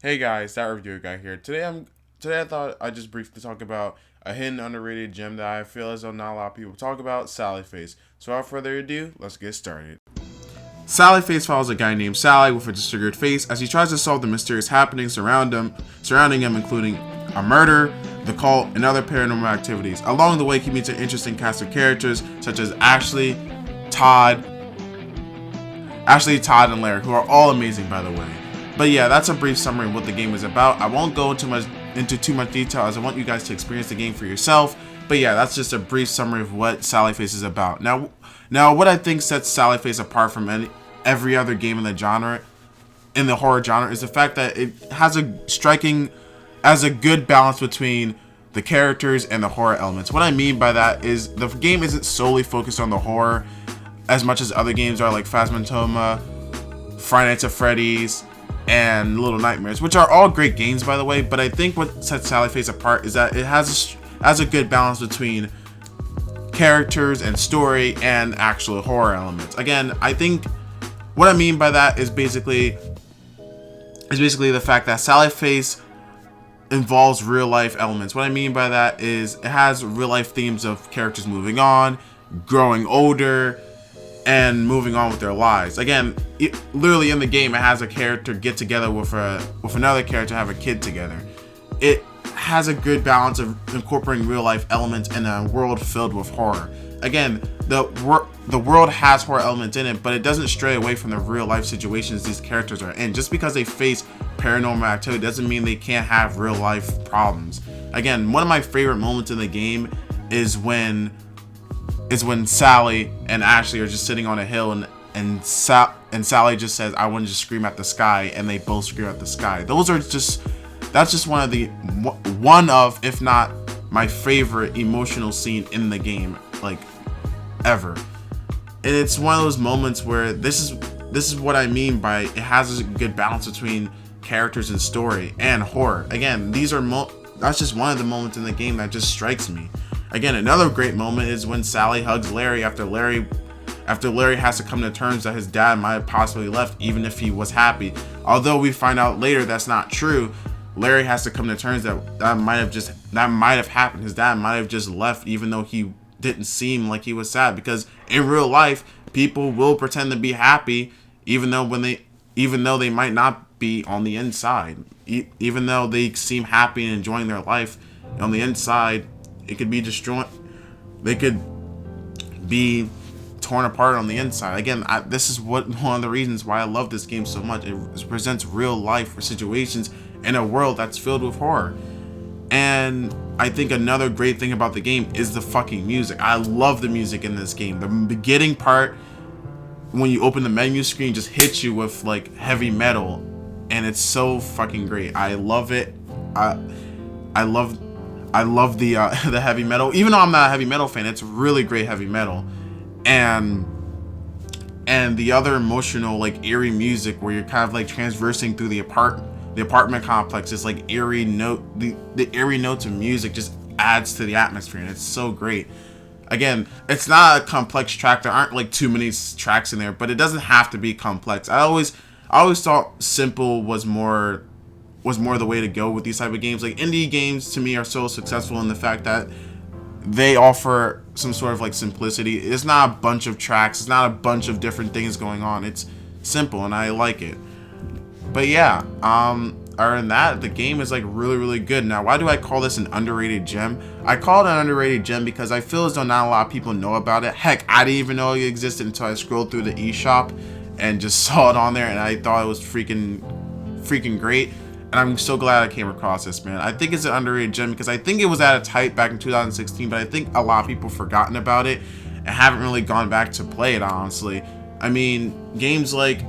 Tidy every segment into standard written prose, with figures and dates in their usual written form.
Hey guys, that reviewer guy here. Today I thought I'd just briefly talk about a hidden underrated gem that I feel as though not a lot of people talk about, Sally Face. So without further ado, let's get started. Sally Face follows a guy named Sally with a disfigured face as he tries to solve the mysterious happenings surrounding him, including a murder, the cult, and other paranormal activities. Along the way, he meets an interesting cast of characters such as Todd, Todd, and Larry, who are all amazing, by the way. But yeah, that's a brief summary of what the game is about. I won't go into too much detail as I want you guys to experience the game for yourself. But yeah, that's just a brief summary of what Sally Face is about. Now, what I think sets Sally Face apart from every other game in the horror genre is the fact that it has a good balance between the characters and the horror elements. What I mean by that is the game isn't solely focused on the horror as much as other games are, like Phasmatoma, Friday Nights at Freddy's, and Little Nightmares, which are all great games, by the way. But I think what sets Sally Face apart is that it has a good balance between characters and story and actual horror elements. Again, I think what I mean by that is basically the fact that Sally Face involves real life elements. What I mean by that is it has real life themes of characters moving on, growing older, and moving on with their lives. Again, literally in the game, it has a character get together with another character, have a kid together. It has a good balance of incorporating real life elements in a world filled with horror. Again, the world has horror elements in it, but it doesn't stray away from the real life situations these characters are in. Just because they face paranormal activity doesn't mean they can't have real life problems. Again, one of my favorite moments in the game is when Sally and Ashley are just sitting on a hill and Sally just says, "I want to just scream at the sky," and they both scream at the sky. That's just one of, if not my favorite emotional scene in the game, like, ever. And it's one of those moments where this is what I mean by it has a good balance between characters and story and horror. Again, that's just one of the moments in the game that just strikes me. Again, another great moment is when Sally hugs Larry after Larry has to come to terms that his dad might have possibly left, even if he was happy. Although we find out later that's not true. Larry has to come to terms that might have happened. His dad might have just left, even though he didn't seem like he was sad. Because in real life, people will pretend to be happy, even though they might not be on the inside. Even though they seem happy and enjoying their life, on the inside, it could be destroyed. They could be torn apart on the inside. Again, this is one of the reasons why I love this game so much. It presents real life situations in a world that's filled with horror. And I think another great thing about the game is the fucking music. I love the music in this game. The beginning part, when you open the menu screen, just hits you with like heavy metal, and it's so fucking great. I love it. I love the the heavy metal. Even though I'm not a heavy metal fan, it's really great heavy metal. And the other emotional, like, eerie music where you're kind of like transversing through the apartment complex. It's like the eerie notes of music just adds to the atmosphere, and it's so great. Again, it's not a complex track. There aren't like too many tracks in there, but it doesn't have to be complex. I always thought simple was more the way to go with these type of games. Like, indie games to me are so successful in the fact that they offer some sort of like simplicity. It's not a bunch of tracks. It's not a bunch of different things going on. It's simple, and I like it. But yeah, other than that, the game is like really, really good. Now, why do I call this an underrated gem? I call it an underrated gem because I feel as though not a lot of people know about it. Heck, I didn't even know it existed until I scrolled through the eShop and just saw it on there, and I thought it was freaking great. And I'm so glad I came across this, man. I think it's an underrated gem because I think it was at its height back in 2016, but I think a lot of people forgotten about it and haven't really gone back to play it, honestly. I mean, games like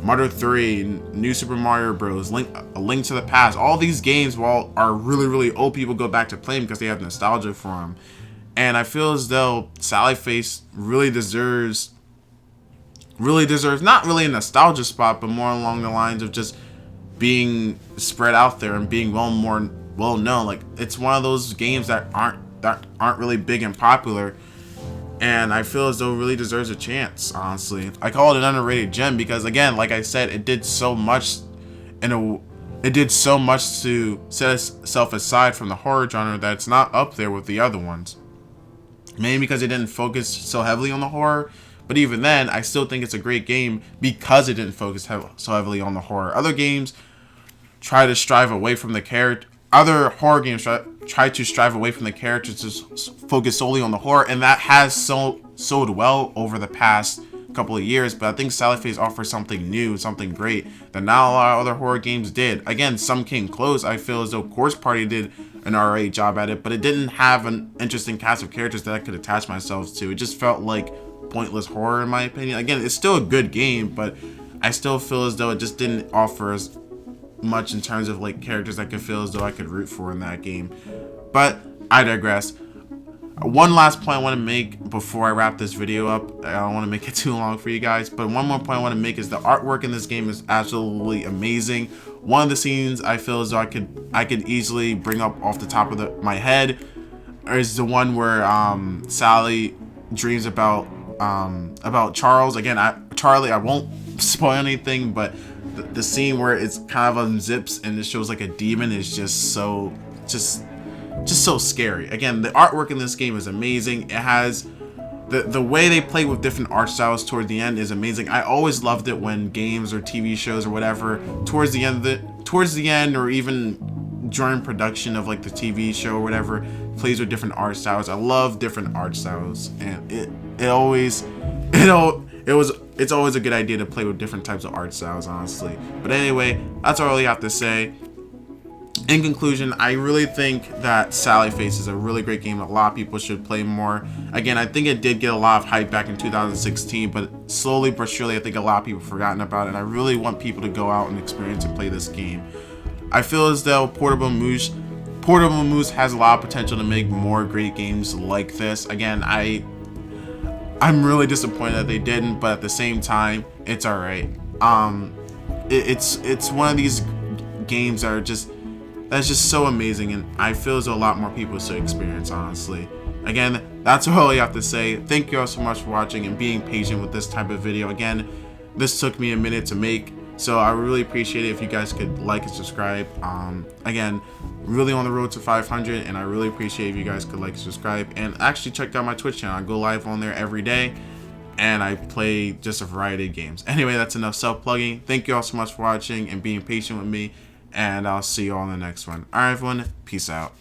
Mother 3, New Super Mario Bros., A Link to the Past, all these games, while are really, really old, people go back to play them because they have nostalgia for them. And I feel as though Sally Face really deserves not really a nostalgia spot, but more along the lines of just being spread out there and being more well known. Like, it's one of those games that aren't really big and popular, and I feel as though it really deserves a chance, honestly. I call it an underrated gem because, again, like I said, it did so much in it did so much to set itself aside from the horror genre that it's not up there with the other ones. Mainly because it didn't focus so heavily on the horror. But even then, I still think it's a great game because it didn't focus so heavily on the horror. Other games try to strive away from the character. Other horror games try to strive away from the characters to focus solely on the horror, and that has sold well over the past couple of years. But I think Sallyface offers something new, something great that not a lot of other horror games did. Again, some came close. I feel as though Corpse Party did an alright job at it, but it didn't have an interesting cast of characters that I could attach myself to. It just felt like pointless horror in my opinion. Again, it's still a good game, but I still feel as though it just didn't offer as much in terms of like characters I could feel as though I could root for in that game. But I digress. One last point I want to make before I wrap this video up. I don't want to make it too long for you guys, but one more point I want to make is the artwork in this game is absolutely amazing. One of the scenes I feel as though I could easily bring up off the top of my head is the one where Sally dreams about Charles. Again, Charlie, I won't spoil anything, but the scene where it's kind of unzips and it shows like a demon is just so scary. Again, the artwork in this game is amazing. It has the way they play with different art styles toward the end is amazing. I always loved it when games or TV shows or whatever towards the end or even during production of like the TV show or whatever plays with different art styles. I love different art styles, and it's always a good idea to play with different types of art styles, honestly. But anyway, that's all I really have to say. In conclusion, I really think that Sallyface is a really great game that a lot of people should play more. Again, I think it did get a lot of hype back in 2016, but slowly but surely I think a lot of people have forgotten about it, and I really want people to go out and experience and play this game. I feel as though Portable Moose has a lot of potential to make more great games like this. Again, I'm really disappointed that they didn't, but at the same time, it's alright. It's one of these games that's just so amazing, and I feel as though a lot more people should experience, honestly. Again, that's all I have to say. Thank you all so much for watching and being patient with this type of video. Again, this took me a minute to make, so I really appreciate it if you guys could like and subscribe. Again, really on the road to 500, and I really appreciate if you guys could like and subscribe, and actually check out my Twitch channel. I go live on there every day, and I play just a variety of games. Anyway, that's enough self-plugging. Thank you all so much for watching and being patient with me, and I'll see you all in the next one. Alright everyone, peace out.